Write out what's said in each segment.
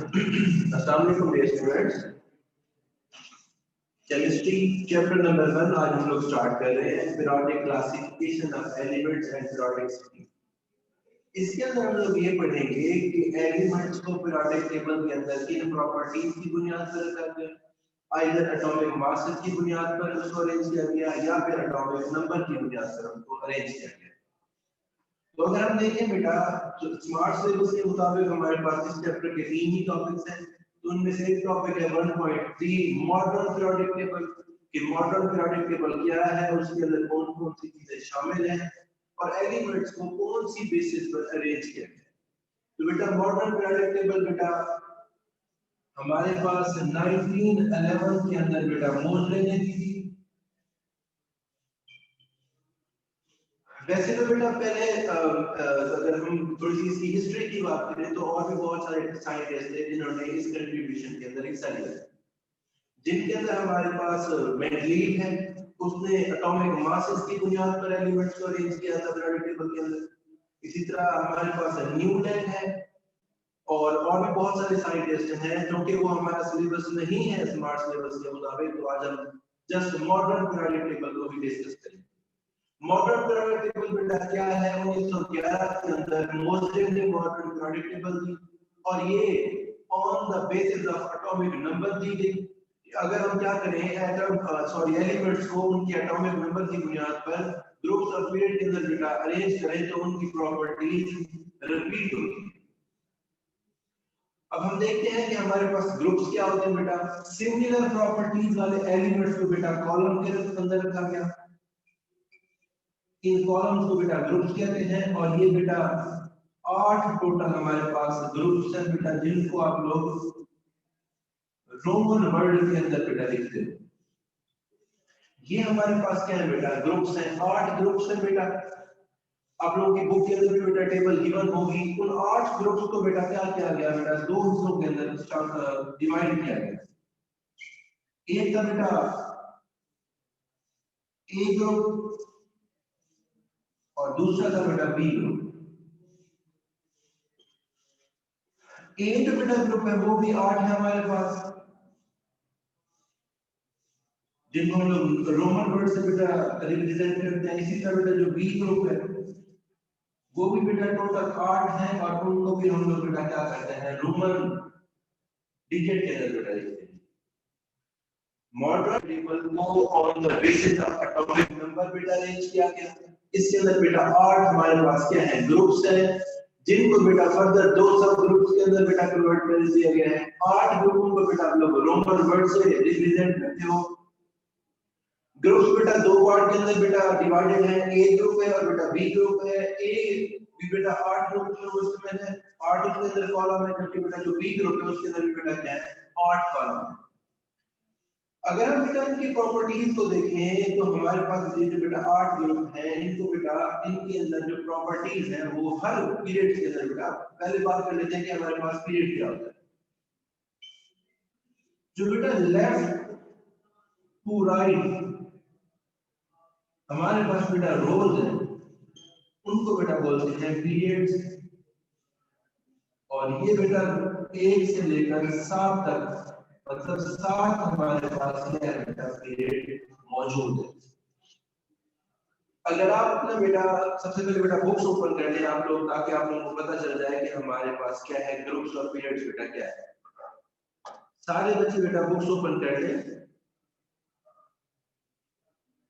अस्सलाम वालेकुम dear students. Chemistry chapter number 1 आज हम लोग स्टार्ट कर रहे हैं, periodic classification of elements and periodic system. इसके अंदर हम लोग ये पढ़ेंगे कि एलिमेंट्स को पीरियोडिक टेबल के अंदर किन प्रॉपर्टीज की बुनियाद पर रखा गया, आइदर एटॉमिक मास की बुनियाद पर उसको अरेंज किया गया या फिर एटॉमिक नंबर की बुनियाद पर उनको अरेंज किया गया। तो अगर हम देखें बेटा, स्मार्ट सिलेबस के मुताबिक हमारे पास इस चैप्टर के 3 ही टॉपिक्स हैं। तो उनमें से एक टॉपिक है 1.3 मॉडर्न पीरियोडिक टेबल कि मॉडर्न पीरियोडिक टेबल क्या है, उसके अंदर कौन कौन सी चीजें शामिल हैं और एलिमेंट्स को कौन सी बेसिस पर अरेंज किया गया। तो बेटा मॉडर्न पीरियोडिक टेबल बेटा हमारे पास 1911 के अंदर बेटा मोजले ने दी थी। वैसे तो बेटा पहले अगर हम थोड़ी सी इसकी हिस्ट्री की बात करें तो और भी बहुत सारे साइंटिस्ट थे जिन्होंने इस कंट्रीब्यूशन के अंदर हिस्सा लिया, जिनके अंदर हमारे पास मेंडलीव है, उसने एटॉमिक मासेस की बुनियाद पर एलिमेंट्स को अरेंज किया था पीरियोडिक टेबल के अंदर। इसी तरह हमारे पास न्यूटन है और भी बहुत सारे साइंटिस्ट हैं जो कि वो हमारा सिलेबस नहीं है स्मार्ट सिलेबस के मुताबिक। तो आज हम जस्ट मॉडर्न पीरियोडिक टेबल को भी डिस्कस करेंगे। मॉडर्न पीरियोडिक टेबल बेटा क्या है, 1911 के अंदर मोजले ने मॉडर्न पीरियोडिक टेबल दी और ये on the basis of atomic number दी गई। अगर हम क्या करें एलिमेंट्स को उनके एटॉमिक नंबर की बुनियाद पर ग्रुप्स ऑफ पीरियड के अंदर बेटा अरेंज करें तो उनकी प्रॉपर्टीज रिपीट होगी। अब हम देखते हैं कि हमारे पास ग्रुप्स क्या होते हैं बेटा। सिमिलर प्रॉपर्टीज वाले एलिमेंट्स को बेटा कॉलम के अंदर रखा गया। इन कॉलम्स को बेटा ग्रुप्स कहते हैं और ये बेटा 8 टोटल हमारे पास ग्रुप्स हैं बेटा, जिनको आप लोग रोमन वर्ड के अंदर बेटा लिखते हो। ये हमारे पास क्या है बेटा, ग्रुप्स हैं, 8 ग्रुप्स हैं बेटा। आप लोगों की बुक के अंदर भी बेटा टेबल गिवन होगी। उन 8 ग्रुप्स को बेटा क्या किया गया बेटा, 2 हिस्सों के अंदर डिवाइड किया गया। एक था बेटा ए ग्रुप और दूसरा था बेटा बी ग्रुप। ए जो बेटा ग्रुप है वो भी 8 है हमारे पास, जिनको हम लोग रोमन वर्ड से बेटा रिप्रेजेंट करते हैं। इसी तरह बेटा जो बी ग्रुप है वो भी बेटा टोटल 8 है और उनको भी हम लोग बेटा क्या करते हैं, रोमन डिजिट के अंदर बेटा लिखते हैं। मॉडर्न टेबल को on the basis of atomic number बेटा अरेंज किया गया। इसके अंदर बेटा 8 हमारे पास क्या है, ग्रुप्स है, जिनको बेटा फर्दर 2 सब ग्रुप्स के अंदर बेटा कन्वर्ट कर दिया गया है। 8 ग्रुपों को बेटा आप लोग रोमन वर्ड से रिप्रेजेंट करते हो। ग्रुप्स बेटा 2 पार्ट के अंदर बेटा डिवाइडेड है, ए ग्रुप है और बेटा बी ग्रुप है। ए भी बेटा 8 ग्रुप में उसमें है, 8 उसके अंदर कॉलम है, जबकि बेटा जो बी ग्रुप है उसके अंदर भी बेटा क्या है, 8 कॉलम है। अगर हम बेटा इनकी प्रॉपर्टीज को देखें तो हमारे पास ये जो बेटा 8 ग्रुप हैं, इनको बेटा इनके अंदर जो प्रॉपर्टीज हैं वो हर पीरियड के अंदर बेटा पहले बात कर लेते हैं कि हमारे पास पीरियड क्या होता है। जो बेटा लेफ्ट टू राइट हमारे पास बेटा रोज है, उनको बेटा बोलते हैं पीरियड्स। और ये बेटा 1 से लेकर 7 तक, मतलब 7 हमारे पास क्या है बेटा पीरियड मौजूद है। अगर आप अपना बेटा सबसे पहले बेटा बुक्स ओपन कर लें आप लोग, ताकि आप लोगों को पता चल जाए कि हमारे पास क्या है, ग्रुप्स और पीरियड्स बेटा क्या है। सारे बच्चे बेटा बुक्स ओपन कर लें।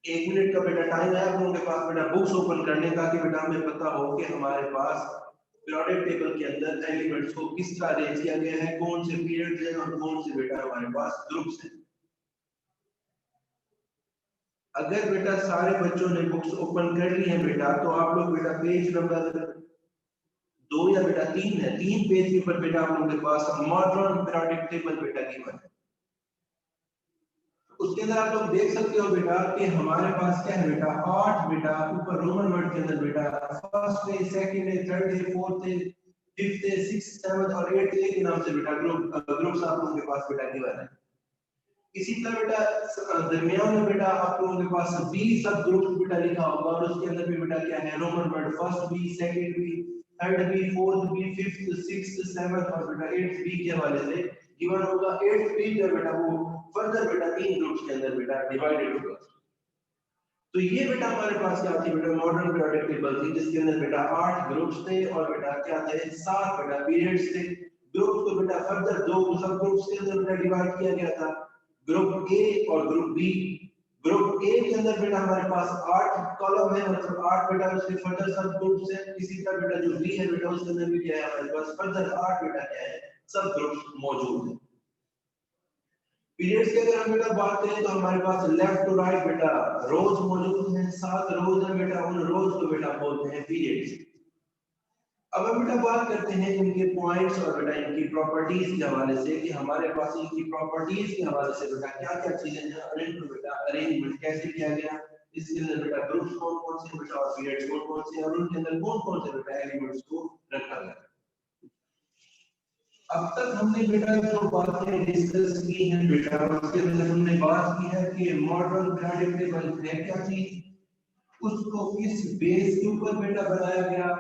1 मिनट का बेटा टाइम है आप लोगों के पास बेटा बुक्स ओपन करने का, कि बेटा हमें पता हो कि हमारे पास पीरियोडिक टेबल के अंदर एलिमेंट्स को किस तरह अरेंज किया गया है, कौन से पीरियड्स हैं और कौन से बेटा हमारे पास ग्रुप्स हैं। अगर बेटा सारे बच्चों ने बुक्स ओपन कर ली है बेटा, तो आप लोग बेटा पेज नंबर 2 या बेटा 3 है, 3 पेज के ऊपर बेटा आप लोगों के पास मॉडर्न पीरियोडिक टेबल बेटा गिवन है। उसके अंदर आप लोग देख सकते हो बेटा कि हमारे पास क्या है बेटा, 8 बेटा ऊपर रोमन वर्ड के अंदर बेटा फर्स्ट है, सेकंड है, थर्ड है, फोर्थ है, फिफ्थ है, सिक्स्थ, सेवंथ और एट्थ के नाम से बेटा ग्रुप्स आप लोगों के पास बेटा गिवन है। इसी तरह बेटा दरमियान में बेटा आप लोगों के पास 20 सब ग्रुप्स बेटा लिखा होगा और उसके अंदर भी बेटा क्या है, Roman word first B, second B, third B, fourth B, fifth, sixth, seventh और बेटा एट्थ बी के हवाले से गिवन होगा। एट्थ बी जो बेटा वो फर्दर बेटा तीन ग्रुप्स के अंदर बेटा डिवाइडेड होगा। तो ये बेटा हमारे पास क्या थी बेटा मॉडर्न पीरियोडिक टेबल थी, जिसके अंदर बेटा 8 ग्रुप्स थे और बेटा क्या थे 7 बेटा पीरियड्स थे। ग्रुप को बेटा फर्दर दो सब ग्रुप्स के अंदर बेटा डिवाइड किया गया था, ग्रुप ए और ग्रुप बी। ग्रुप ए के अंदर बेटा हमारे पास 8 कॉलम है, मतलब 8 बेटा उसके फर्दर सब ग्रुप्स है। इसी तरह बेटा जो बी है बेटा उसके अंदर भी क्या है हमारे पास फर्दर 8 बेटा क्या है सब ग्रुप्स मौजूद है। पीरियड्स की अगर हम बेटा बात करें तो हमारे पास लेफ्ट टू राइट बेटा रोज मौजूद हैं, 7 रोज हैं बेटा, उन रोज को बेटा बोलते हैं पीरियड्स। अब हम बेटा बात करते हैं इनके पॉइंट्स और बेटा इनकी प्रॉपर्टीज के हवाले से कि हमारे पास इनकी प्रॉपर्टीज के हवाले से बेटा क्या क्या चीजें हैं और इनको बेटा अरेंजमेंट कैसे किया गया, इसके अंदर बेटा ग्रुप्स कौन कौन से बेटा और पीरियड्स कौन कौन से और उनके अंदर कौन कौन से बेटा एलिमेंट्स को रखा गया। अब तक हमने बेटा जो बातें डिस्कस की हैं बेटा उसके अंदर हमने बात की है कि मॉडर्न पीरियोडिक टेबल है क्या चीज, उसको किस बेस के ऊपर बेटा बनाया गया।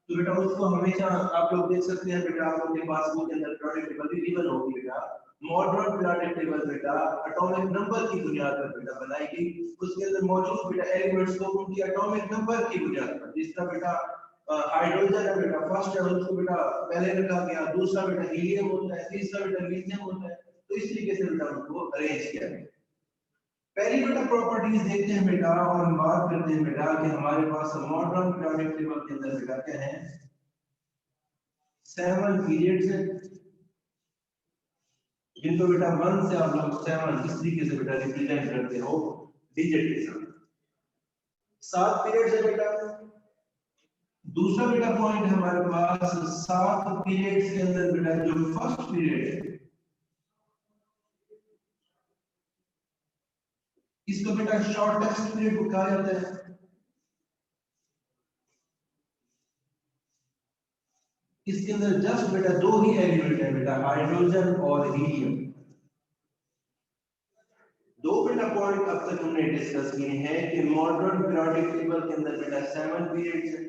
तो बेटा उसको हमेशा आप लोग देख सकते हैं बेटा आप लोगों के पास बुक के अंदर पीरियोडिक टेबल भी गिवन होगी बेटा। मॉडर्न पीरियोडिक टेबल बेटा एटॉमिक नंबर की बुनियाद पर बेटा बनाई गई, उसके अंदर मौजूद बेटा एलिमेंट्स को उनकी एटॉमिक नंबर की बुनियाद पर, जिस तरह बेटा हाइड्रोजन है बेटा फर्स्ट है उसको बेटा पहले रखा गया, दूसरा बेटा हीलियम होता है, तीसरा बेटा लिथियम होता है, तो इस तरीके से बेटा उनको अरेंज किया गया। पहली बेटा प्रॉपर्टीज देखते हैं बेटा और हम बात करते हैं बेटा कि हमारे पास मॉडर्न पीरियोडिक टेबल के अंदर बेटा क्या है 7 पीरियड्स है, जिनको बेटा 1 से आप लोग 7 इस तरीके से बेटा रिप्रेजेंट करते हो डिजिट के साथ। 7 पीरियड्स है बेटा। दूसरा बेटा पॉइंट हमारे पास 7 पीरियड्स के अंदर बेटा जो फर्स्ट पीरियड है इसको बेटा शॉर्टेस्ट पीरियड कहा जाता है। इसके अंदर जस्ट बेटा दो ही एलिमेंट है बेटा हाइड्रोजन और हीलियम। दो बेटा पॉइंट अब तक हमने डिस्कस किए हैं कि मॉडर्न पीरियोडिक टेबल के अंदर बेटा 7 पीरियड्स है,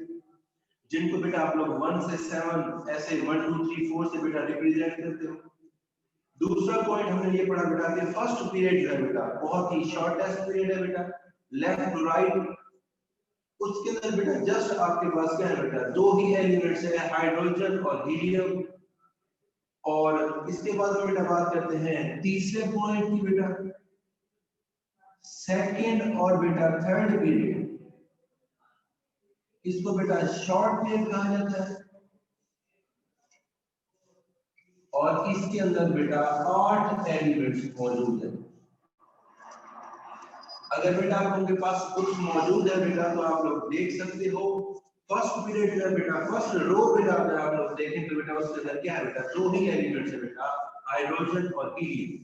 जिनको बेटा आप लोग 1 से 7 ऐसे 1 2 3 4 से बेटा रिप्रेजेंट करते हो। दूसरा पॉइंट हमने ये पढ़ा बेटा कि फर्स्ट पीरियड है बेटा बहुत ही शॉर्टेस्ट पीरियड है बेटा लेफ्ट टू राइट, उसके अंदर बेटा जस्ट आपके पास क्या है बेटा दो ही एलिमेंट्स है हाइड्रोजन और हीलियम। और इसके बाद हम बेटा बात करते हैं तीसरे पॉइंट की बेटा सेकंड और बेटा थर्ड पीरियड, इसको बेटा शॉर्ट पीरियड कहा जाता है और इसके अंदर बेटा 8 एलिमेंट्स मौजूद है। अगर बेटा आप लोगों के पास कुछ मौजूद है बेटा तो आप लोग देख सकते हो फर्स्ट पीरियड जो है बेटा फर्स्ट रो बेटा अगर आप लोग देखें तो बेटा उसके अंदर क्या है बेटा दो ही एलिमेंट्स है बेटा हाइड्रोजन और हीलियम।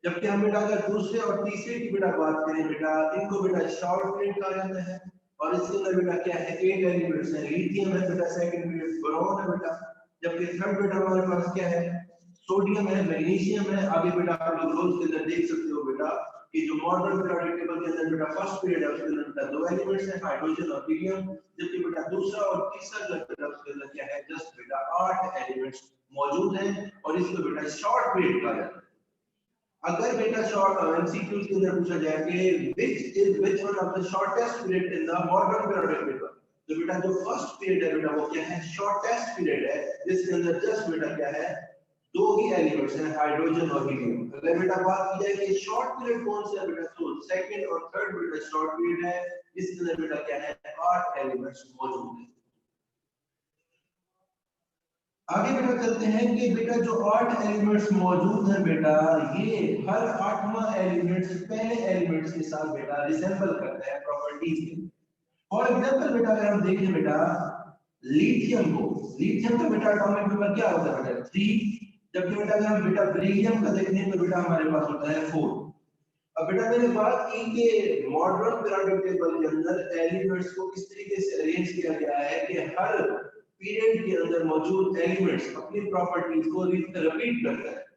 जबकि हम बेटा अगर दूसरे और तीसरे की बेटा बात करें बेटा इनको बेटा शॉर्ट पीरियड कहा जाता है और इसके अंदर बेटा क्या है 8 एलिमेंट्स है, लिथियम है बेटा सेकंड पीरियड, बोरॉन है बेटा, जबकि थर्ड बेटा हमारे पास क्या है सोडियम है, मैग्नीशियम है। आगे बेटा आप लोग रोज के अंदर देख सकते हो बेटा कि जो मॉडर्न पीरियोडिक टेबल के अंदर बेटा फर्स्ट पीरियड है उसके अंदर बेटा दो एलिमेंट्स है हाइड्रोजन और हीलियम, जबकि बेटा दूसरा और तीसरा जो बेटा उसके अंदर क्या है जस्ट बेटा 8 एलिमेंट्स मौजूद हैं और इसको बेटा शॉर्ट पीरियड कहा जाता है। अगर बेटा शॉर्ट एमसीक्यूज के अंदर पूछा जाए कि which one of the shortest period in the modern periodic table, तो बेटा जो फर्स्ट पीरियड है बेटा वो क्या है शॉर्टेस्ट पीरियड है, जिसके अंदर जस्ट बेटा क्या है दो ही एलिमेंट्स हैं हाइड्रोजन और हीलियम। अगर बेटा बात की जाए कि शॉर्ट पीरियड कौन सा है बेटा तो सेकंड और थर्ड बेटा शॉर्ट पीरियड है, इसके अंदर बेटा क्या है 8 एलिमेंट्स मौजूद हैं। आगे बेटा चलते हैं कि बेटा जो 8 एलिमेंट्स मौजूद हैं बेटा ये हर 8वां एलिमेंट्स पहले एलिमेंट्स के साथ बेटा रिसेंबल करता है प्रॉपर्टीज के। फॉर एग्जांपल बेटा अगर हम देखें बेटा लिथियम को, लिथियम का बेटा एटॉमिक नंबर क्या होता है बेटा 3, जबकि बेटा अगर हम बेटा बेरिलियम का देखते हैं तो बेटा हमारे पास होता है 4। अब बेटा मैंने बात की कि मॉडर्न पीरियोडिक टेबल के अंदर एलिमेंट्स को किस तरीके से अरेंज किया गया है कि हर पीरियड के अंदर मौजूद एलिमेंट्स अपनी प्रॉपर्टीज को रिपीट करता है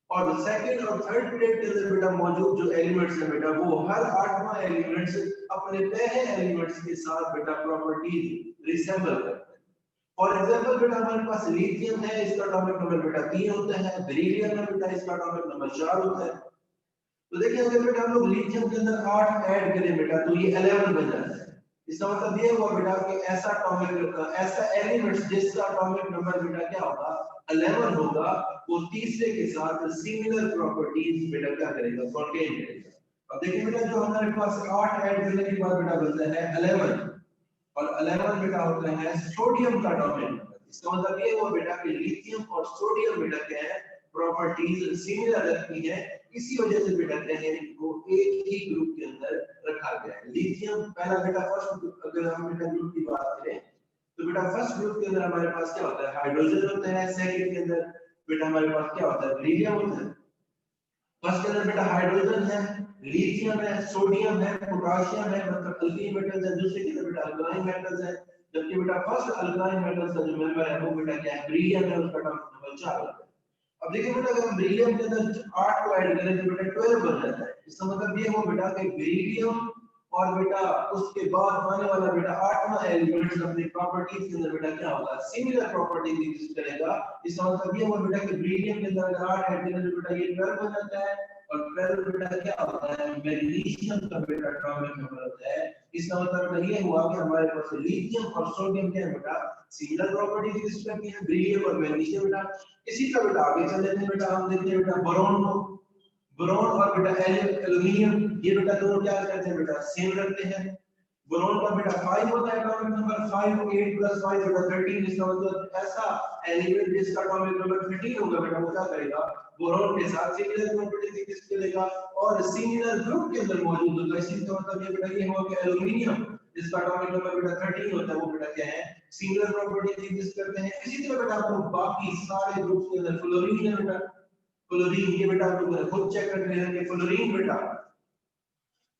और सेकंड और थर्ड पीरियड के अंदर बेटा मौजूद जो एलिमेंट्स है बेटा वो हर 8वां एलिमेंट्स अपने पहले एलिमेंट्स के साथ बेटा प्रॉपर्टीज रिसेंबल करते हैं। फॉर एग्जांपल बेटा हमारे पास लिथियम है, इसका एटॉमिक नंबर बेटा 3 होता है, बेरिलियम है बेटा, इसका एटॉमिक नंबर 4 होता है। तो देखिए अगर बेटा हम लोग लिथियम के अंदर 8 ऐड करें बेटा तो ये 11 बन जाता है। इसका मतलब ये हुआ बेटा कि ऐसा एलिमेंट्स जिसका एटॉमिक नंबर बेटा क्या होगा 11 होगा, वो तीसरे के साथ सिमिलर प्रॉपर्टीज बेटा क्या करेगा, कंटेन करेगा। अब देखिए बेटा जो हमारे पास 8 ऐड करने के बाद बेटा बनता है 11, और 11 बेटा होता है सोडियम का एटॉमिक नंबर। इसका मतलब ये हुआ बेटा कि लिथियम और सोडियम बेटा क्या है, प्रॉपर्टीज सिमिलर रखती है, इसी वजह से बेटा क्या है इनको एक ही ग्रुप के अंदर रखा गया है। लिथियम पहला बेटा फर्स्ट, अगर हम बेटा ग्रुप की बात करें तो बेटा फर्स्ट ग्रुप के अंदर हमारे पास क्या होता है, हाइड्रोजन होता है। सेकंड के अंदर बेटा हमारे पास क्या होता है, बेरिलियम होता है। फर्स्ट के अंदर बेटा हाइड्रोजन है, लिथियम है, सोडियम है, पोटेशियम है, मतलब अल्कीन मेटल्स है। दूसरे के अंदर बेटा अल्कलाइन मेटल्स है, जबकि बेटा फर्स्ट अल्कलाइन मेटल्स का जो मेंबर है वो बेटा क्या है, बेरिलियम है, उसका नंबर 4 होता है। अब देखिए बेटा अगर हम बेरिलियम के अंदर 8 को ऐड करें तो बेटा 12 बन जाता है। इसका मतलब ये हुआ बेटा कि बेरिलियम और बेटा उसके बाद आने वाला बेटा 8वां एलिमेंट अपनी प्रॉपर्टीज के अंदर बेटा क्या होगा, सिमिलर प्रॉपर्टीज एग्जिस्ट करेगा। इसका मतलब ये हुआ बेटा कि बेरिलियम के अंदर अगर 8 ऐड करें तो बेटा ये 12 बन जाता है, और 12 बेटा क्या होता है, मैग्नीशियम का बेटा एटॉमिक नंबर होता है। इसका मतलब ये हुआ कि हमारे पास लिथियम और सोडियम के बेटा सिमिलर प्रॉपर्टीज एग्जिस्ट करती है, बेरिलियम और मैग्नीशियम बेटा। इसी का बेटा आगे चल लेते हैं बेटा, हम देखते हैं बेटा बोरॉन को। बोरॉन और बेटा एल्यूमिनियम, ये बेटा दोनों क्या करते हैं बेटा, सेम रखते हैं। बोरॉन का बेटा 5 होता है एटॉमिक नंबर 5, 8 + 5 बेटा 13। इसका मतलब ऐसा एलिमेंट जिसका एटॉमिक नंबर 13 होगा बेटा वो क्या करेगा, बोरॉन के साथ सिमिलर प्रॉपर्टीज एग्जिस्ट करेगा और सिमिलर ग्रुप के अंदर मौजूद होगा। इसी का मतलब ये बेटा ये हुआ कि एल्यूमिनियम जिसका एटॉमिक नंबर बेटा 13 होता है वो बेटा क्या है, सिमिलर प्रॉपर्टीज एग्जिस्ट करते हैं। इसी तरह बेटा आपको बाकी सारे ग्रुप्स के अंदर फ्लोरीन है बेटा, फ्लोरीन ये बेटा आप लोग खुद चेक कर रहे हैं कि फ्लोरीन बेटा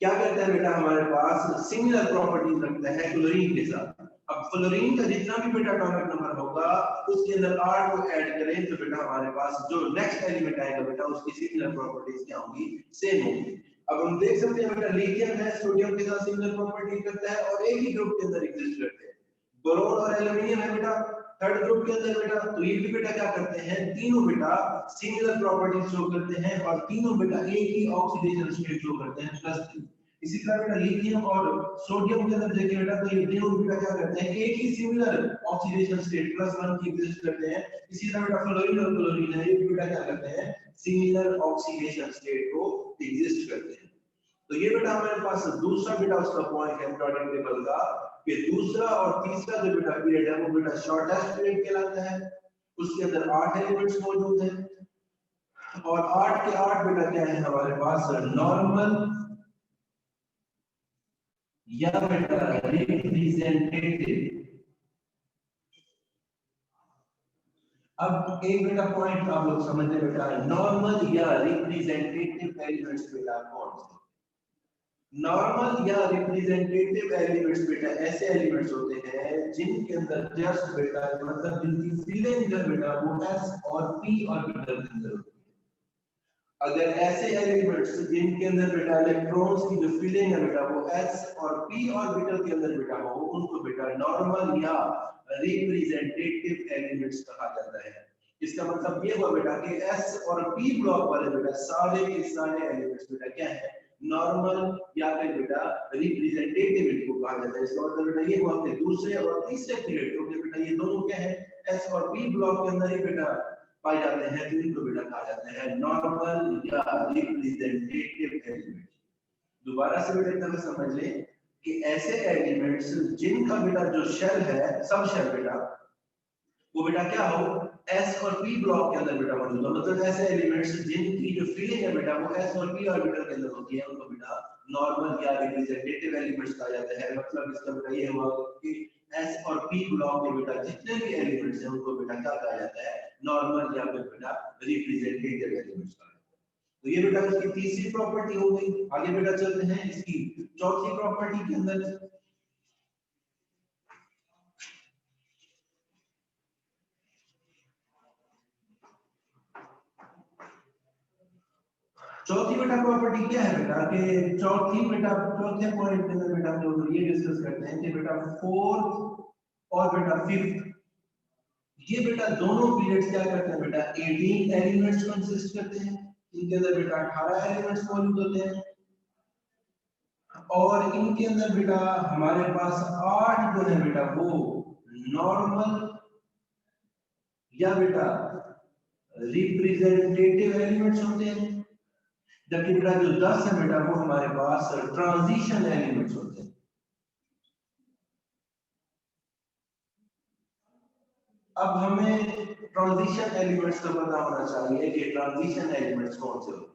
क्या करता है बेटा, हमारे पास सिमिलर प्रॉपर्टीज रखता है क्लोरीन के साथ। अब फ्लोरीन का जितना भी बेटा एटॉमिक नंबर होगा उसके अंदर 8 को ऐड करें तो बेटा हमारे पास जो नेक्स्ट एलिमेंट आएगा बेटा उसकी सिमिलर प्रॉपर्टीज क्या होंगी, सेम होंगी। अब हम देख सकते हैं बेटा लिथियम है, सोडियम के साथ सिमिलर प्रॉपर्टीज करता है और एक ही ग्रुप के अंदर एग्जिस्ट करते हैं। बोरोन और एल्यूमिनियम है बेटा थर्ड ग्रुप के अंदर बेटा, तो ये भी बेटा क्या करते हैं, तीनों बेटा सिमिलर प्रॉपर्टीज शो करते हैं और तीनों बेटा एक ही ऑक्सीडेशन स्टेट शो करते हैं +3। इसी तरह बेटा लिथियम और सोडियम के अंदर देखिए बेटा तो ये तीनों बेटा क्या करते हैं, एक ही सिमिलर ऑक्सीडेशन स्टेट +1 की एग्जिस्ट करते हैं। इसी तरह बेटा फ्लोरीन और क्लोरीन है, ये बेटा क्या करते हैं, सिमिलर ऑक्सीडेशन स्टेट को एग्जिस्ट करते हैं। तो ये बेटा हमारे पास दूसरा बेटा उसका पॉइंट है पीरियोडिक टेबल का, कि दूसरा और तीसरा जो बेटा पीरियड है वो बेटा शॉर्टेस्ट पीरियड कहलाता है। उसके अंदर 8 एलिमेंट्स मौजूद हैं और 8 के 8 बेटा क्या है हमारे पास, नॉर्मल या बेटा रिप्रेजेंटेटिव। अब एक बेटा पॉइंट आप लोग समझ लें बेटा, नॉर्मल या रिप्रेजेंटेटिव एलिमेंट्स बेटा कौन से, नॉर्मल या रिप्रेजेंटेटिव एलिमेंट्स बेटा ऐसे एलिमेंट्स होते हैं जिनके अंदर जस्ट बेटा मतलब जिनकी फीलिंग जो बेटा वो s और p ऑर्बिटल के अंदर होती है। अगर ऐसे एलिमेंट्स जिनके अंदर बेटा इलेक्ट्रॉन्स की जो फीलिंग है बेटा वो s और p ऑर्बिटल के अंदर बेटा हो, उनको बेटा नॉर्मल या रिप्रेजेंटेटिव एलिमेंट्स कहा जाता है। इसका मतलब ये हुआ बेटा कि s और p ब्लॉक वाले बेटा सारे के सारे एलिमेंट्स बेटा क्या है, नॉर्मल या फिर बेटा रिप्रेजेंटेटिव इनको कहा जाता है। इसका मतलब बेटा ये हुआ कि दूसरे और तीसरे पीरियड को बेटा ये दोनों क्या है, एस और पी ब्लॉक के अंदर ही बेटा पाए जाते हैं, तो इनको बेटा कहा जाता है नॉर्मल या रिप्रेजेंटेटिव एलिमेंट। दोबारा से बेटा इतना समझ ले कि ऐसे एलिमेंट्स जिनका बेटा जो शेल है, सब शेल बेटा वो बेटा क्या हो, s और p ब्लॉक के अंदर बेटा मौजूद है। मतलब ऐसे एलिमेंट्स जिनकी जो फीलिंग है बेटा वो s और p ऑर्बिटल के अंदर होती है, उनको बेटा नॉर्मल या रिप्रेजेंटेटिव एलिमेंट्स कहा जाता है। मतलब इसका बेटा ये हुआ कि s और p ब्लॉक के बेटा जितने भी एलिमेंट्स हैं उनको बेटा क्या कहा जाता है, नॉर्मल या फिर बेटा रिप्रेजेंटेटिव एलिमेंट्स कहा जाता है। तो ये बेटा इसकी तीसरी प्रॉपर्टी हो गई। आगे बेटा चलते हैं इसकी चौथी प्रॉपर्टी के अंदर। चौथी बेटा प्रॉपर्टी क्या है बेटा, कि चौथे पॉइंट के अंदर बेटा हम लोग ये डिस्कस करते हैं कि बेटा फोर्थ और बेटा फिफ्थ ये बेटा दोनों पीरियड्स क्या करते हैं बेटा, 18 एलिमेंट्स कंसिस्ट करते हैं, इनके अंदर बेटा 18 एलिमेंट्स मौजूद होते हैं, और इनके अंदर बेटा हमारे पास 8 जो है बेटा वो नॉर्मल या बेटा रिप्रेजेंटेटिव एलिमेंट्स होते हैं, जबकि बेटा जो 10 है बेटा वो हमारे पास ट्रांजिशन एलिमेंट्स होते हैं। अब हमें ट्रांजिशन एलिमेंट्स का पता होना चाहिए कि ट्रांजिशन एलिमेंट्स कौन से होते हैं।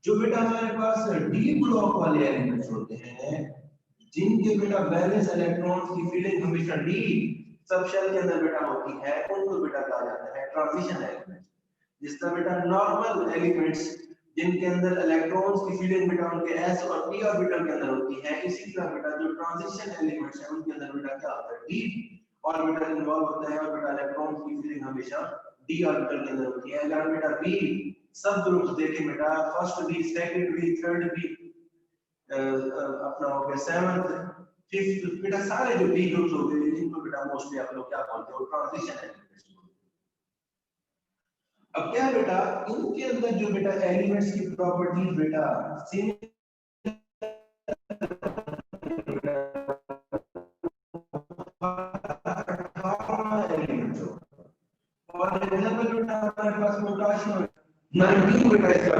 जो बेटा हमारे पास डी ब्लॉक वाले एलिमेंट्स होते हैं, जिनके बेटा बैलेंस इलेक्ट्रॉन्स की फीलिंग हमेशा डी सब शेल के अंदर बेटा होती है, उनको बेटा कहा जाता है ट्रांजिशन एलिमेंट्स। जिस तरह बेटा नॉर्मल एलिमेंट्स जिनके अंदर इलेक्ट्रॉन्स की फीलिंग बेटा उनके s और p ऑर्बिटल के अंदर होती है, इसी तरह बेटा जो ट्रांजिशन एलिमेंट्स हैं उनके अंदर बेटा क्या होता है, d ऑर्बिटल इन्वॉल्व होता है, और बेटा इलेक्ट्रॉन्स की फीलिंग हमेशा d ऑर्बिटल के अंदर होती है। अगर बेटा b सब ग्रुप्स देखें बेटा, first b, second b, third b, अपना हो गया सेवंथ, फिफ्थ, बेटा सारे जो b ग्रुप्स हो गए इनको बेटा मोस्टली आप लोग क्या बोलते हो, ट्रांजिशन एलिमेंट्स। अब क्या है बेटा, इनके अंदर जो बेटा एलिमेंट्स की प्रॉपर्टीज बेटा सिमिलर एलिमेंट्स हो, और एग्जांपल बेटा हमारे पास पोटेशियम 19 बेटा इसका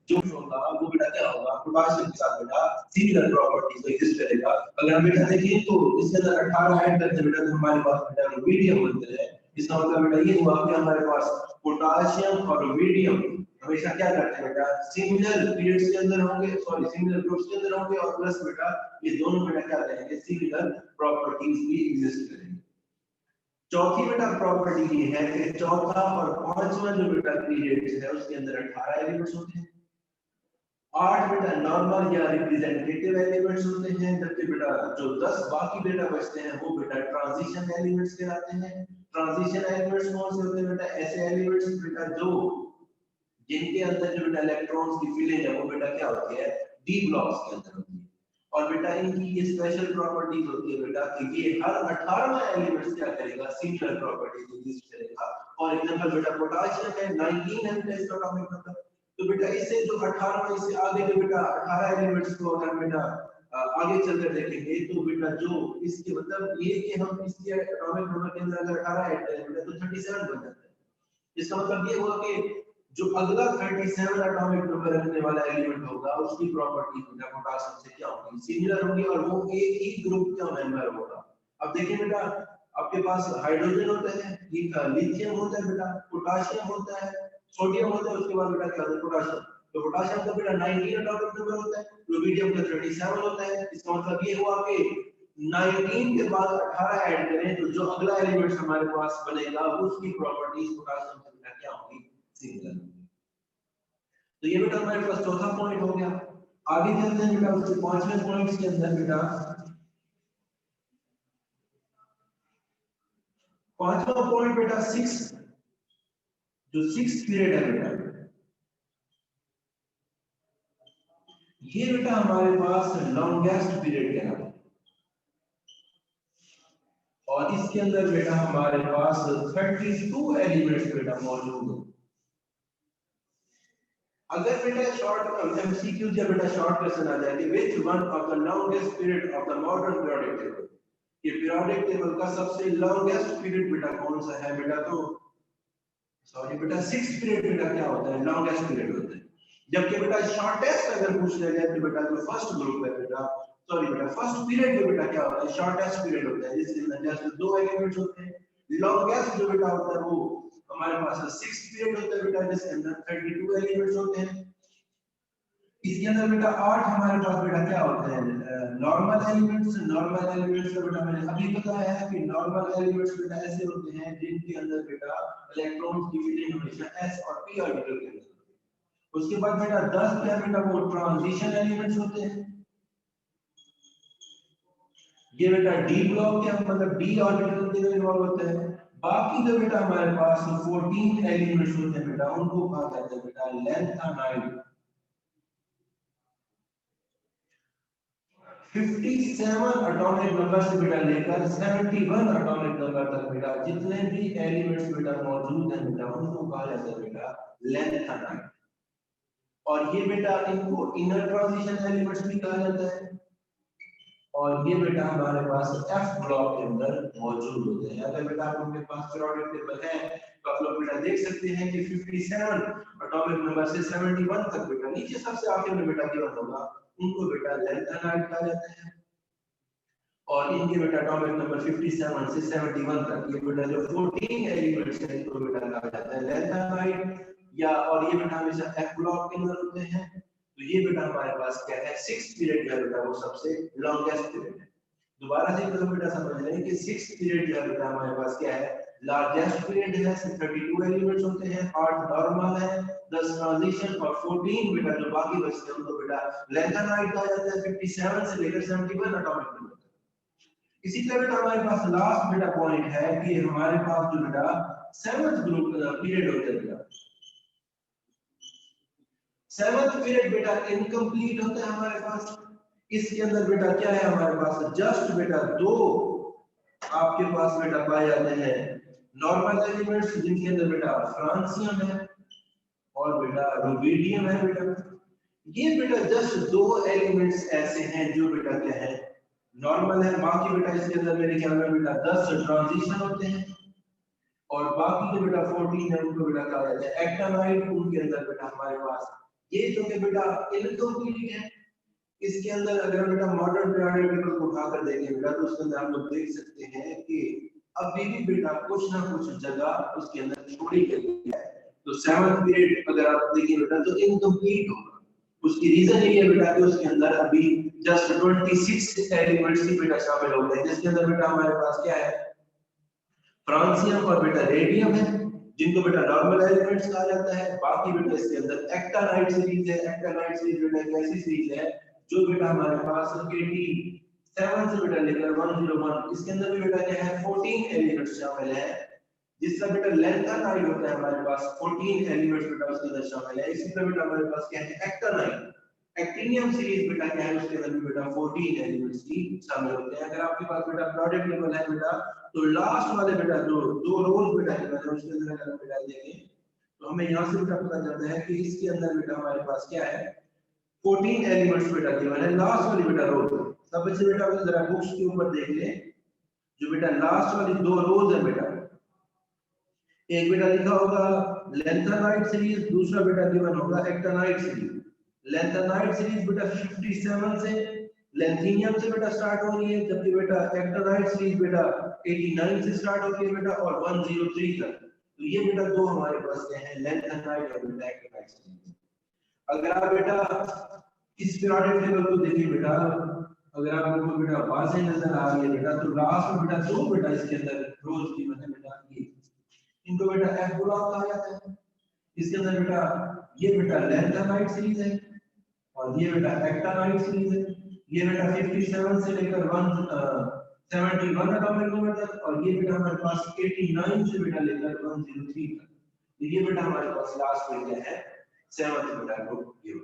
जो होगा वो बेटा क्या होगा, पोटेशियम के साथ बेटा सिमिलर प्रॉपर्टीज एग्जिस्ट करेगा। अगर हम बेटा देखें तो इसके अंदर 18 ऐड करते बेटा तो हमारे पास बेटा रुबिडियम बनते हैं। इसका मतलब बेटा ये हुआ कि हमारे पास पोटेशियम और रुबिडियम हमेशा क्या करते हैं बेटा, सिमिलर पीरियड्स के अंदर होंगे, सॉरी सिमिलर ग्रुप्स के अंदर होंगे, और प्लस बेटा ये दोनों बेटा क्या करेंगे, सिमिलर प्रॉपर्टीज भी एग्जिस्ट करेंगे। चौथी बेटा प्रॉपर्टी ये है कि चौथा और पांचवा जो बेटा पीरियड्स है उसके अंदर 18 एलिमेंट्स होते हैं, 8 बेटा नॉर्मल या रिप्रेजेंटेटिव एलिमेंट्स होते हैं, जबकि बेटा जो 10 बाकी बेटा बचते हैं वो बेटा ट्रांजिशन एलिमेंट्स कहलाते हैं। ट्रांजिशन एलिमेंट्स कौन से होते हैं बेटा, ऐसे एलिमेंट्स बेटा जो जिनके अंदर जो बेटा इलेक्ट्रॉन्स की फीलिंग है वो बेटा क्या होती है, डी ब्लॉक्स के अंदर होती है, और बेटा इनकी ये स्पेशल प्रॉपर्टीज होती है बेटा कि ये हर 18वां एलिमेंट्स क्या करेगा, सिमिलर प्रॉपर्टीज एग्जिस्ट करेगा। फॉर एग्जांपल बेटा पोटेशियम है 19 है बेटा इसका एटॉमिक नंबर, तो बेटा इससे जो 18वां इससे आगे जो बेटा 18 एलिमेंट्स को अगर बेटा आगे चलकर देखेंगे तो बेटा जो इसके मतलब ये कि हम इसके एटॉमिक नंबर के अंदर अगर 18 ऐड करें बेटा तो 37 बन जाता है। इसका मतलब ये हुआ कि जो अगला 37 एटॉमिक नंबर रखने वाला एलिमेंट होगा उसकी प्रॉपर्टी बेटा पोटेशियम से क्या होगी, सिमिलर होगी, और वो एक ही ग्रुप का मेंबर होगा। अब देखिए बेटा आपके पास हाइड्रोजन होता है, लिथियम होता है बेटा, पोटेशियम होता है, सोडियम होता है, उसके बाद बेटा क्या होता है, पोटेशियम। तो पोटेशियम का बेटा 19 एटॉमिक नंबर होता है, रुबिडियम का 37 होता है। इसका मतलब ये हुआ कि 19 के बाद 18 ऐड करें तो जो अगला एलिमेंट हमारे पास बनेगा उसकी प्रॉपर्टीज पोटेशियम से बेटा क्या होगी, सिमिलर। तो ये बेटा हमारे पास चौथा पॉइंट हो गया। आगे चलते हैं बेटा उसके पांचवें पॉइंट्स के अंदर बेटा पांचवा पॉइंट बेटा 6, जो 6 पीरियड है बेटा, ये बेटा हमारे पास लॉन्गेस्ट पीरियड कहलाता है, और इसके अंदर बेटा हमारे पास 32 एलिमेंट्स बेटा मौजूद है। अगर बेटा शॉर्ट एमसीक्यू या बेटा शॉर्ट क्वेश्चन आ जाए कि which one of the longest period of the modern periodic table, ये पीरियोडिक टेबल का सबसे लॉन्गेस्ट पीरियड बेटा कौन सा है बेटा, तो सॉरी बेटा 6 पीरियड बेटा क्या होता है, लॉन्गेस्ट पीरियड होता है। जबकि बेटा शॉर्टेस्ट अगर पूछ लिया जाए तो बेटा जो फर्स्ट ग्रुप है बेटा, सॉरी बेटा फर्स्ट पीरियड जो बेटा क्या होता है, शॉर्टेस्ट पीरियड होता है, जिसके अंदर जस्ट 2 एलिमेंट्स होते हैं। लॉन्गेस्ट जो बेटा होता है वो हमारे पास 6 पीरियड होता है बेटा, जिसके अंदर 32 एलिमेंट्स होते हैं। इसके अंदर बेटा 8 हमारे पास बेटा क्या होते हैं, नॉर्मल एलिमेंट्स। नॉर्मल एलिमेंट्स का बेटा मैंने अभी बताया है कि नॉर्मल एलिमेंट्स बेटा ऐसे होते हैं जिनके अंदर बेटा इलेक्ट्रॉन्स की फीलिंग हमेशा s और p ऑर्बिटल के अंदर। उसके बाद बेटा 10 क्या बेटा वो ट्रांजिशन एलिमेंट्स होते हैं, ये बेटा डी ब्लॉक के मतलब डी ऑर्बिटल के अंदर इन्वॉल्व होते हैं। बाकी जो बेटा हमारे पास 14 एलिमेंट्स होते हैं बेटा उनको कहा जाता है बेटा लैंथेनाइड। 57 एटॉमिक नंबर से बेटा लेकर 71 एटॉमिक नंबर तक बेटा जितने भी एलिमेंट्स बेटा मौजूद हैं बेटा उनको कहा जाता है बेटा लैंथेनाइड। और ये बेटा इनको इनर ट्रांजिशन एलिमेंट्स भी कहा जाता है। और ये बेटा हमारे पास एफ ब्लॉक के अंदर मौजूद होते हैं। अगर बेटा आप लोगों के पास पीरियोडिक टेबल है तो आप लोग बेटा देख सकते हैं कि 57 एटॉमिक नंबर से 71 तक बेटा नीचे सबसे आखिर में बेटा गिवन होगा उनको बेटा लैंथेनाइड कहा जाता है। और इनके बेटा एटॉमिक नंबर 57 से 71 तक ये बेटा जो 14 एलिमेंट्स हैं इनको बेटा कहा जाता है लैंथेनाइड या और ये बेटा हमेशा एफ ब्लॉक के अंदर होते हैं। तो ये बेटा हमारे पास क्या है 6th पीरियड जो है बेटा वो सबसे लॉन्गेस्ट पीरियड है। दोबारा से तो बेटा समझ रहे हैं कि 6th पीरियड जो है बेटा हमारे पास क्या है लार्जेस्ट पीरियड है। 32 एलिमेंट्स होते हैं, 8 नॉर्मल है, 10 ट्रांजिशन और 14 बेटा जो बाकी बचते हैं उनको बेटा लैंथेनाइड कहा जाता है। 57 से लेकर 71 एटॉमिक नंबर। इसी तरह बेटा हमारे पास लास्ट बेटा पॉइंट है कि हमारे पास जो बेटा 7th ग्रुप पीरियड होता है बेटा 7th पीरियड बेटा इनकम्प्लीट होता है हमारे पास। इसके अंदर बेटा क्या है हमारे पास जस्ट बेटा दो आपके पास बेटा पाए जाते हैं नॉर्मल एलिमेंट्स जिनके अंदर बेटा फ्रांसियम है और बेटा रुबिडियम है बेटा। ये बेटा जस्ट दो एलिमेंट्स ऐसे हैं जो बेटा क्या है नॉर्मल है। बाकी बेटा इसके अंदर मेरे ख्याल में बेटा 10 ट्रांजिशन होते हैं और बाकी जो बेटा 14 है उनको बेटा कहा जाता है एक्टानाइड। उनके अंदर बेटा हमारे पास ये जो कि बेटा इनकम्प्लीट है। इसके अंदर अगर बेटा मॉडर्न पीरियोडिक टेबल को उठाकर देखें बेटा तो उसके अंदर हम लोग देख सकते हैं कि अभी भी बेटा कुछ ना कुछ जगह उसके अंदर छोड़ी गई है। तो 7th पीरियड अगर आप देखिए बेटा तो इनकम्प्लीट होगा। उसकी रीजन ये है बेटा कि उसके अंदर अभी जस्ट 26 एलिमेंट्स ही बेटा शामिल हो गए जिसके अंदर बेटा हमारे पास क्या है फ्रांसियम और बेटा रेडियम है जिनको बेटा नॉर्मल एलिमेंट्स कहा जाता है। बाकी बेटा इसके अंदर एक्टानाइड सीरीज है। एक्टानाइड सीरीज बेटा एक ऐसी सीरीज है जो बेटा हमारे पास 87 से बेटा लेकर 101 इसके अंदर भी बेटा क्या है 14 एलिमेंट्स शामिल है जिसका बेटा लैंथेनाइड होता है हमारे पास 14 एलिमेंट्स बेटा उसके अंदर शामिल है। इसी तरह बेटा हमारे पास क्या है एक्टानाइड एक्टिनियम सीरीज बेटा क्या है उसके अंदर भी बेटा 14 एलिमेंट्स ही शामिल होते हैं। अगर आपके पास बेटा पीरियोडिक टेबल है बेटा तो लास्ट वाले बेटा जो दो रोज बेटा है उसके अंदर अगर बेटा देखें तो हमें यहां से बेटा पता चलता है कि इसके अंदर बेटा हमारे पास क्या है 14 एलिमेंट्स बेटा गिवन है। लास्ट वाली बेटा रो सब बच्चे बेटा जरा बुक्स के ऊपर देख ले जो बेटा लास्ट वाली दो रोज है बेटा एक बेटा लिखा होगा लैंथेनाइड सीरीज दूसरा बेटा गिवन होगा एक्टानाइड सीरीज। लैंथेनाइड सीरीज बेटा 57 से लैंथेनियम से बेटा स्टार्ट हो रही है जबकि बेटा एक्टानाइड सीरीज बेटा 89 से स्टार्ट होती है बेटा और 103 तक। तो ये बेटा दो हमारे पास क्या है लैंथेनाइड और बेटा एक्टानाइड सीरीज। अगर आप बेटा इस पीरियोडिक टेबल को देखिए बेटा अगर आप लोगों को बेटा वाज़ेह नजर आ रही है बेटा तो लास्ट में बेटा दो बेटा इसके अंदर रोज की मतलब बेटा ये इनको बेटा एफ ब्लॉक कहा जाता है। इसके अंदर बेटा ये बेटा लैंथेनाइड सीरीज है और ये बेटा एक्टानाइड सीरीज है। ये बेटा 57 से लेकर 71 एटॉमिक नंबर तक और ये बेटा हमारे पास 89 से बेटा लेकर 103 तक। तो ये बेटा हमारे पास लास्ट में क्या है 7th बेटा ग्रुप ये।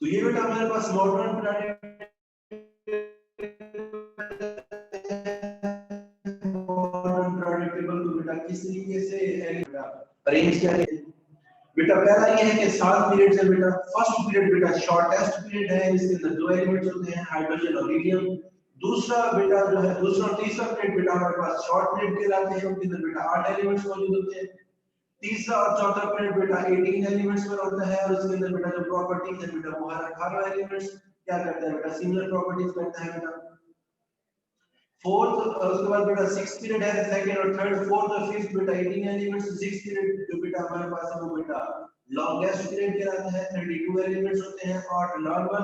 तो ये बेटा हमारे पास मॉडर्न पीरियोडिक टेबल को बेटा किस तरीके से अरेंज किया है बेटा पहला ये है कि 7 पीरियड है बेटा। फर्स्ट पीरियड बेटा शॉर्टेस्ट पीरियड है इसके अंदर दो एलिमेंट्स होते हैं हाइड्रोजन और हीलियम। दूसरा बेटा जो है दूसरा और तीसरा पीरियड बेटा हमारे पास शॉर्ट पीरियड कहलाते हैं उनके अंदर बेटा 8 एलिमेंट्स मौजूद होते हैं। तीसरा और चौथा पीरियड बेटा 18 एलिमेंट्स पर होता है और इसके अंदर बेटा जो प्रॉपर्टीज है बेटा वो हर 18 एलिमेंट्स क्या करता है बेटा सिमिलर प्रॉपर्टीज करता है बेटा। फोर्थ उसके बाद बेटा 6th पीरियड है सेकंड और थर्ड फोर्थ और फिफ्थ बेटा 18 एलिमेंट्स। 6th पीरियड जो बेटा हमारे पास है वो बेटा लॉन्गेस्ट पीरियड कहलाता है 32 एलिमेंट्स होते हैं 8 नॉर्मल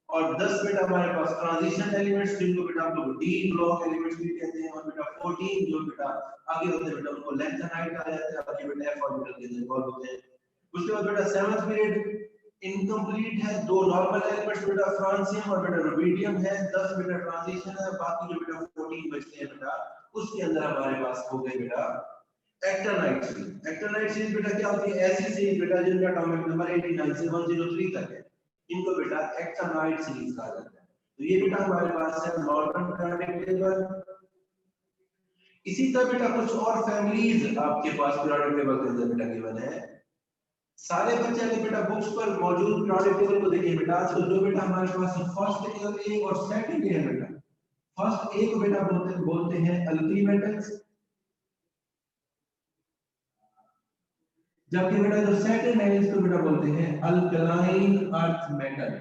और 10 बेटा हमारे पास ट्रांजिशन एलिमेंट्स जिनको बेटा हम लोग डी ब्लॉक एलिमेंट्स भी कहते हैं और बेटा 14 जो बेटा आगे होते हैं बेटा उनको लैंथेनाइड कहा जाता है और ये बेटा एफ ऑर्बिटल के अंदर इन्वॉल्व होते हैं। उसके बाद बेटा 7th पीरियड इनकम्प्लीट है दो नॉर्मल एलिमेंट्स बेटा फ्रांसियम और बेटा रुबिडियम है 10 बेटा ट्रांजिशन है बाकी जो बेटा 14 बचते हैं बेटा उसके अंदर हमारे पास हो गए बेटा एक्टानाइड सीरीज। एक्टानाइड सीरीज बेटा क्या होती है ऐसी सीरीज बेटा जिनका एटॉमिक नंबर 89 से 103 तक है इनको बेटा एक्टानाइड सीरीज कहा जाता है। तो ये बेटा हमारे पास है मॉडर्न पीरियोडिक टेबल। इसी तरह बेटा कुछ और फैमिलीज आपके पास पीरियोडिक टेबल के अंदर बेटा गिवन है। सारे बच्चे अगर बेटा बुक्स पर मौजूद पीरियोडिक टेबल को देखिए बेटा, तो जो बेटा हमारे पास फर्स्ट ए और सेकंड ए है बेटा, फर्स्ट ए को बेटा बोलते हैं अल्कली मेटल्स, जबकि बेटा जो सेकंड है इसको बेटा बोलते हैं अल्कलाइन अर्थ मेटल।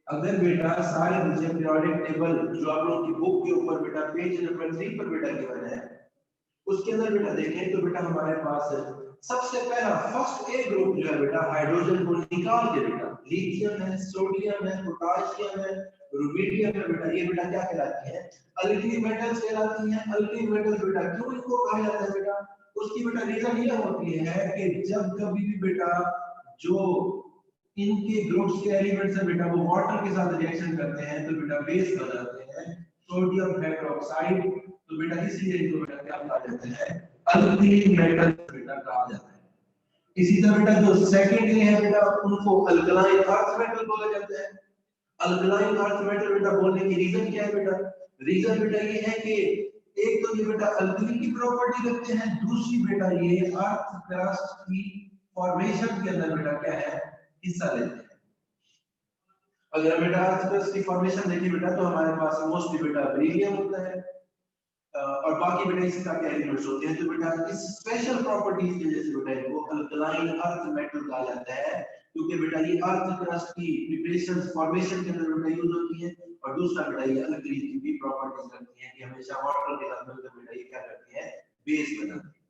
अगर बेटा सारे बच्चे पीरियोडिक टेबल जो आप लोगों की बुक के ऊपर बेटा पेज नंबर 3 पर बेटा गिवन है, उसके अंदर बेटा देखें तो बेटा हमारे पास सबसे पहला फर्स्ट ए ग्रुप जो है बेटा हाइड्रोजन को निकाल के बेटा लिथियम है, सोडियम है, पोटेशियम है, रुबिडियम है बेटा, ये बेटा क्या कहलाती है? अल्कली मेटल्स कहलाती हैं। अल्कली मेटल्स बेटा क्यों इनको कहा जाता है बेटा? उसकी बेटा रीजन ये होती है कि जब कभी भी बेटा जो इनके ग्रुप्स के एलिमेंट्स है बेटा वो वाटर के साथ रिएक्शन करते हैं तो बेटा बेस बनाते हैं सोडियम हाइड्रोक्साइड, तो बेटा इसीलिए इनको बेटा क्या कहा जाता है? अल्कली मेटल बेटा कहा जाता है। इसी तरह बेटा जो सेकंड ए है बेटा उनको अल्कलाइन अर्थ मेटल बोला जाता है। अल्कलाइन अर्थ मेटल बेटा बोलने की रीजन क्या है बेटा? रीजन बेटा ये है कि एक तो ये बेटा अल्कली की प्रॉपर्टी रखते हैं, दूसरी बेटा ये अर्थ क्रस्ट की फॉर्मेशन के अंदर बेटा क्या है? हिस्सा लेते हैं। अगर बेटा अर्थ क्रस्ट की फॉर्मेशन देखिए बेटा तो हमारे पास मोस्टली बेटा बेरिलियम होता है और बाकी बेटा इसी तरह के एलिमेंट्स होते हैं। तो बेटा इस स्पेशल प्रॉपर्टीज की वजह से बेटा इनको अल्कलाइन अर्थ मेटल कहा जाता है, क्योंकि बेटा ये अर्थ क्रस्ट की प्रिपरेशन फॉर्मेशन के अंदर बेटा यूज होती है, और दूसरा बेटा ये अल्कली की भी प्रॉपर्टीज रखती हैं कि हमेशा वाटर के साथ मिलकर बेटा ये क्या करती है? बेस बनाती है।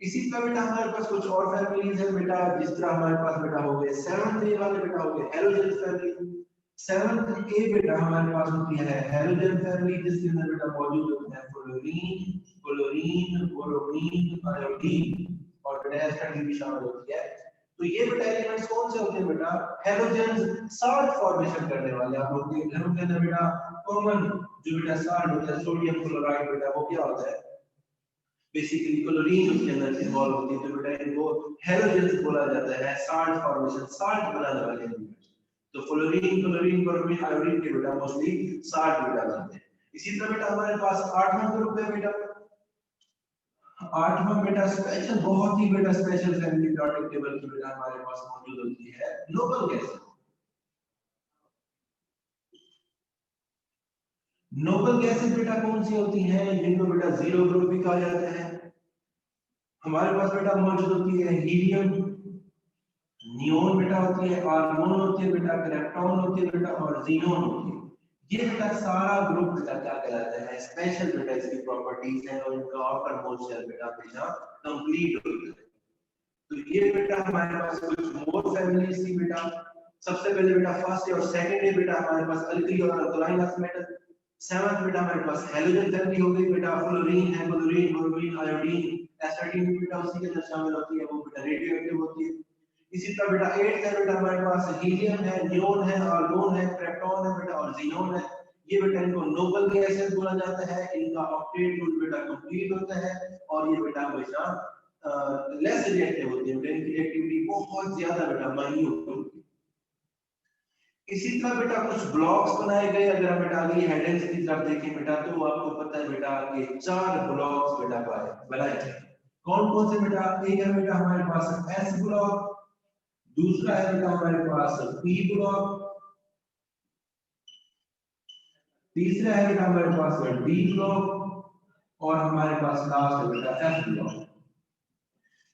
इसी तरह बेटा हमारे पास कुछ और फैमिलीज है बेटा, जिस तरह हमारे पास बेटा हो गए 7th ए वाले बेटा हो गए हैलोजन फैमिली। 7th ए बेटा हमारे पास होती है हैलोजन फैमिली, जिसके अंदर बेटा मौजूद होते हैं फ्लोरीन, क्लोरीन, बोरोमीन, आयोडीन और बेटा एस्टाडीन भी शामिल होती है। तो ये बेटा एलिमेंट्स कौन से होते हैं बेटा? हैलोजेंस साल्ट फॉर्मेशन करने वाले। आप लोग के घरों के अंदर बेटा कॉमन जो बेटा साल्ट होता है सोडियम क्लोराइड बेटा वो क्या होता है? बेसिकली क्लोरीन उसके अंदर इन्वॉल्व होती है, तो बेटा इनको हैलोजेंस बोला जाता है, साल्ट फॉर्मेशन, साल्ट बनाने वाले एलिमेंट्स। तो फ्लोरीन, क्लोरीन, ब्रोमीन, आयोडीन के बेटा मोस्टली साल्ट बेटा बनते हैं। इसी तरह बेटा हमारे पास 8वां ग्रुप है बेटा, 8वां बेटा स्पेशल, बहुत ही बेटा स्पेशल फैमिली पीरियोडिक टेबल की बेटा हमारे पास मौजूद होती है नोबल गैसेस। नोबल गैसेस बेटा कौन सी होती हैं? जिनको बेटा जीरो ग्रुप भी कहा जाता है। हमारे पास बेटा मौजूद होती है हीलियम, नियोन बेटा होती है, आर्गोन होती है बेटा, क्रिप्टॉन होती है बेटा और ज़ीनोन होती है। ये बेटा सारा ग्रुप बेटा क्या कहलाता है? स्पेशल बेटा इसकी प्रॉपर्टीज हैं और इनका आउटर मोस्ट शेल बेटा हमेशा कंप्लीट होता है। तो ये बेटा हमारे पास कुछ मोर फैमिलीज थी बेटा। सबसे पहले बेटा फर्स्ट और सेकंड है बेटा हमारे पास अल्कली और अल्कलाइन अर्थ मेटल। 7th बेटा हमारे पास हैलोजन फैमिली हो गई बेटा, फ्लोरीन है, क्लोरीन, ब्रोमीन, आयोडीन, एस्टाडीन बेटा उसी के अंदर शामिल होती है, वो बेटा रेडियोएक्टिव होती है। इसी तरह बेटा 8th है बेटा हमारे पास हीलियम है, नियोन है, आर्गोन है, क्रिप्टॉन है बेटा और ज़ीनोन है। ये बेटा इनको नोबल गैसेस बोला जाता है, इनका ऑक्टेट रूल बेटा कंप्लीट होता है और ये बेटा हमेशा लेस रिएक्टिव होती है, इनकी रिएक्टिविटी बहुत ज्यादा बेटा माइन्यूट होती है। इसी तरह बेटा कुछ ब्लॉक्स बनाए गए। अगर हम बेटा आगे हेडेंस की तरफ देखें बेटा तो आपको पता है बेटा कि 4 ब्लॉक्स बेटा बनाए गए। कौन कौन से बेटा? एक है बेटा हमारे पास एस ब्लॉक, दूसरा है बेटा हमारे पास पी ब्लॉक, तीसरा है बेटा हमारे पास डी ब्लॉक और हमारे पास लास्ट है बेटा एफ ब्लॉक।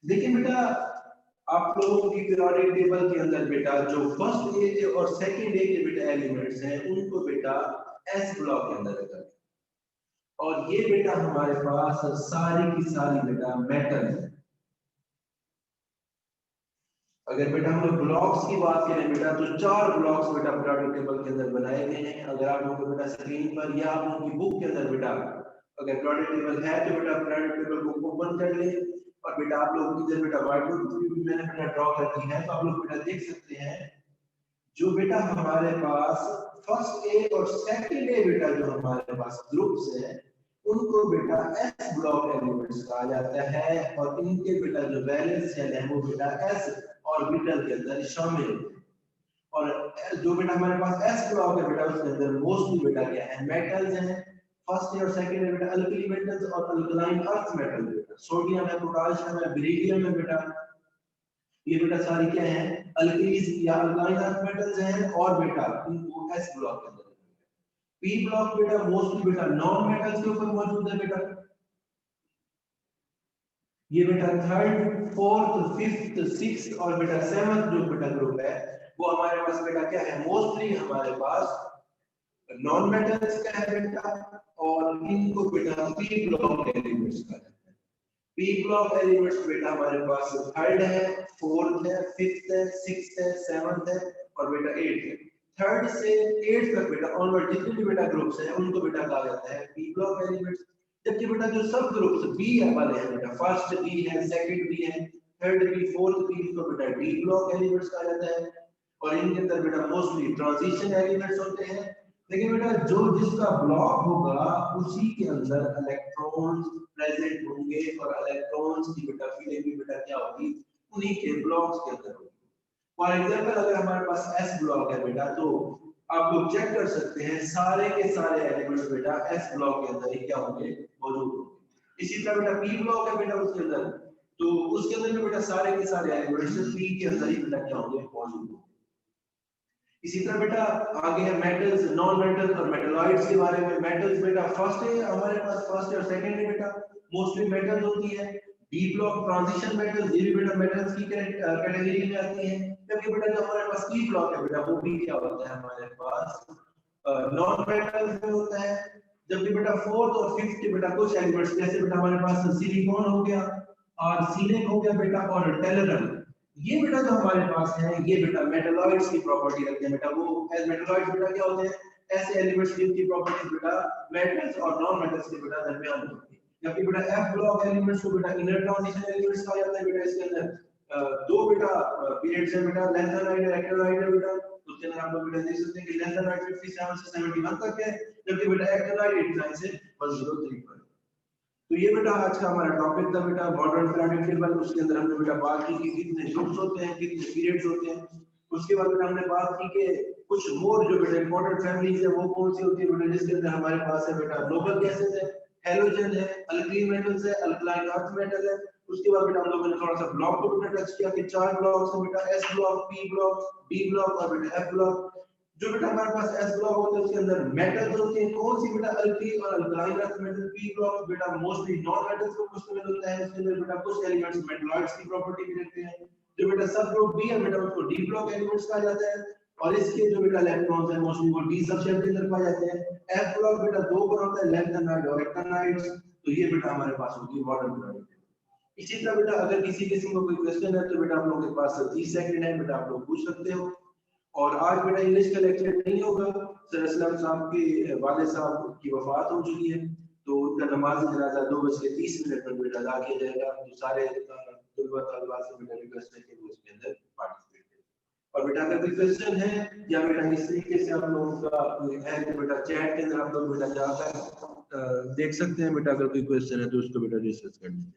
देखिए बेटा आप लोगों की पीरियोडिक टेबल के अंदर बेटा जो फर्स्ट ए और सेकंड ए के बेटा एलिमेंट्स हैं उनको बेटा एस ब्लॉक के अंदर रखा है, और ये बेटा हमारे पास सारी की सारी बेटा मेटल है। अगर बेटा हम लोग ब्लॉक्स की बात करें बेटा तो 4 ब्लॉक्स बेटा पीरियोडिक टेबल के अंदर बनाए गए हैं। अगर आप लोगों को बेटा स्क्रीन पर या आप लोगों की बुक के अंदर बेटा अगर पीरियोडिक टेबल है तो बेटा पीरियोडिक टेबल को ओपन कर ले और बेटा आप लोग इधर बेटा व्हाइट बोर्ड भी मैंने बेटा ड्रॉ कर दी है, तो आप लोग बेटा देख सकते हैं जो बेटा हमारे पास फर्स्ट ए और सेकंड ए बेटा जो हमारे पास ग्रुप्स हैं उनको बेटा एस ब्लॉक एलिमेंट्स कहा जाता है, और इनके बेटा जो वैलेंस शेल है वो बेटा एस ऑर्बिटल के अंदर शामिल होते हैं। और जो बेटा हमारे पास एस ब्लॉक है बेटा उसके अंदर मोस्टली बेटा क्या है, मेटल्स हैं। फर्स्ट और सेकंड है बेटा अल्कली मेटल्स और अल्कलाइन अर्थ मेटल बेटा, सोडियम है, पोटेशियम है, बेरिलियम है बेटा, ये बेटा सारी क्या है, अल्कलीज या अल्कलाइन अर्थ मेटल्स हैं। और बेटा इनको एस ब्लॉक के अंदर, पी ब्लॉक बेटा मोस्टली बेटा नॉन मेटल्स के ऊपर मौजूद है बेटा। ये बेटा थर्ड, फोर्थ, फिफ्थ, सिक्स्थ और बेटा सेवंथ जो बेटा ग्रुप है वो हमारे पास बेटा क्या है, मोस्टली हमारे पास नॉन मेटल्स का है बेटा, और इनको बेटा पी ब्लॉक एलिमेंट्स का है। पी ब्लॉक एलिमेंट्स बेटा हमारे पास थर्ड है, फोर्थ है, फिफ्थ है, सिक्स्थ है, सेवंथ है और बेटा एट्थ है। थर्ड से एट्थ तक बेटा ऑनवर्ड जितने भी बेटा ग्रुप्स हैं उनको बेटा कहा जाता है पी ब्लॉक एलिमेंट्स। जबकि बेटा जो सब ग्रुप्स बी वाले हैं बेटा, फर्स्ट बी है, सेकंड बी है, थर्ड बी, फोर्थ बी, इनको बेटा डी ब्लॉक एलिमेंट्स कहा जाता है। और इनके अंदर बेटा मोस्टली ट्रांजिशन एलिमेंट्स होते हैं। लेकिन बेटा जो जिसका ब्लॉक होगा उसी के अंदर इलेक्ट्रॉन्स प्रेजेंट होंगे और इलेक्ट्रॉन्स की बेटा फीलिंग भी बेटा क्या होगी, उन्हीं के ब्लॉक्स के अंदर होगी। फॉर एग्जांपल अगर हमारे पास एस ब्लॉक है बेटा, तो आप लोग चेक कर सकते हैं सारे के सारे एलिमेंट्स बेटा एस ब्लॉक के अंदर ही क्या होंगे, मौजूद होंगे। इसी तरह बेटा पी ब्लॉक है बेटा उसके अंदर, तो उसके अंदर भी बेटा सारे के सारे एलिमेंट्स पी के अंदर ही बेटा क्या होंगे, मौजूद होंगे। इसी तरह बेटा आगे है मेटल्स, नॉन मेटल्स और मेटलॉइड्स के बारे में। मेटल्स बेटा फर्स्ट है हमारे पास, फर्स्ट और सेकंड है बेटा मोस्टली मेटल्स होती है। डी ब्लॉक ट्रांजिशन मेटल्स, ये भी बेटा मेटल्स की कैटेगरी में आती है। जबकि बेटा जो हमारे पास ई ब्लॉक है बेटा वो भी क्या होता है हमारे पास, नॉन मेटल्स में होता है। जबकि बेटा फोर्थ और फिफ्थ के बेटा कुछ एलिमेंट्स जैसे बेटा हमारे पास सिलिकॉन हो गया और सीनेक हो गया बेटा और टेलरम, ये बेटा जो हमारे पास है ये बेटा मेटलॉइड्स की प्रॉपर्टी रखते हैं बेटा। वो एज मेटलॉइड्स बेटा क्या होते हैं, ऐसे एलिमेंट्स जिनकी प्रॉपर्टीज बेटा मेटल्स और नॉन मेटल्स के बेटा दरमियान होती है। जबकि बेटा एफ ब्लॉक एलिमेंट्स को बेटा इनर ट्रांजिशन एलिमेंट्स कहा जाता है बेटा। इसके अंदर दो बेटा पीरियड्स है बेटा, लैंथेनाइड और एक्टिनाइड है बेटा। उसके अंदर आप लोग बेटा देख सकते हैं कि लैंथेनाइड 57 से 71 तक है, जबकि बेटा एक्टिनाइड 89 से 103 पर। तो ये बेटा आज का हमारा टॉपिक था बेटा, मॉडर्न पीरियोडिक टेबल। उसके अंदर हमने बेटा बात की कि कितने ग्रुप्स होते हैं, कितने पीरियड्स होते हैं। उसके बाद बेटा हमने बात की कि कुछ मोर जो बेटा इंपॉर्टेंट फैमिलीज है वो कौन सी होती है बेटा, जिसके अंदर हमारे पास है बेटा नोबल गैसेस है, हैलोजन है, अल्कली मेटल्स है, अल्कलाइन अर्थ मेटल है। उसके बाद बेटा हम लोगों ने थोड़ा सा ब्लॉक को बेटा टच किया कि चार ब्लॉक्स हैं बेटा, S block, P block, D block और बेटा एफ ब्लॉक। जो बेटा हमारे पास एस ब्लॉक होते हैं उसके अंदर मेटल्स होते हैं, कौन सी बेटा, अल्कली और alkaline earth metal. P block बेटा मोस्टली नॉन मेटल्स को मुश्तमिल होता है, उसके अंदर बेटा कुछ एलिमेंट्स मेटलॉइड्स की प्रॉपर्टी भी रखते हैं। जो बेटा सब ग्रुप बी है बेटा उसको डी ब्लॉक एलिमेंट्स कहा जाता है, और इसके जो बेटा इलेक्ट्रॉन्स हैं मोस्टली वो डी सबशेल के अंदर पाए जाते हैं। एफ ब्लॉक बेटा दो पर होता है, लैंथेनाइड और एक्टिनाइड्स। तो ये बेटा हमारे पास होती है मॉडर्न पीरियोडिक। इसी तरह बेटा अगर किसी किस्म का कोई क्वेश्चन है तो बेटा आप लोगों के पास 30 सेकंड है बेटा, आप लोग पूछ सकते हो। और आज बेटा इंग्लिश का लेक्चर नहीं होगा, सर असलम साहब के वाले साहब की वफात हो चुकी है, तो उनका नमाज जनाजा 2:30 पर बेटा अदा किया जाएगा। तो सारे तलबा तलबा से बेटा रिक्वेस्ट है कि वो इसके अंदर पार्टिसिपेट करें। और बेटा अगर कोई क्वेश्चन है या बेटा इस तरीके से आप लोगों का है तो बेटा चैट के अंदर आप लोग बेटा जाकर देख सकते हैं बेटा, अगर कोई क्वेश्चन है तो उसको बेटा डिस्कस कर लीजिए।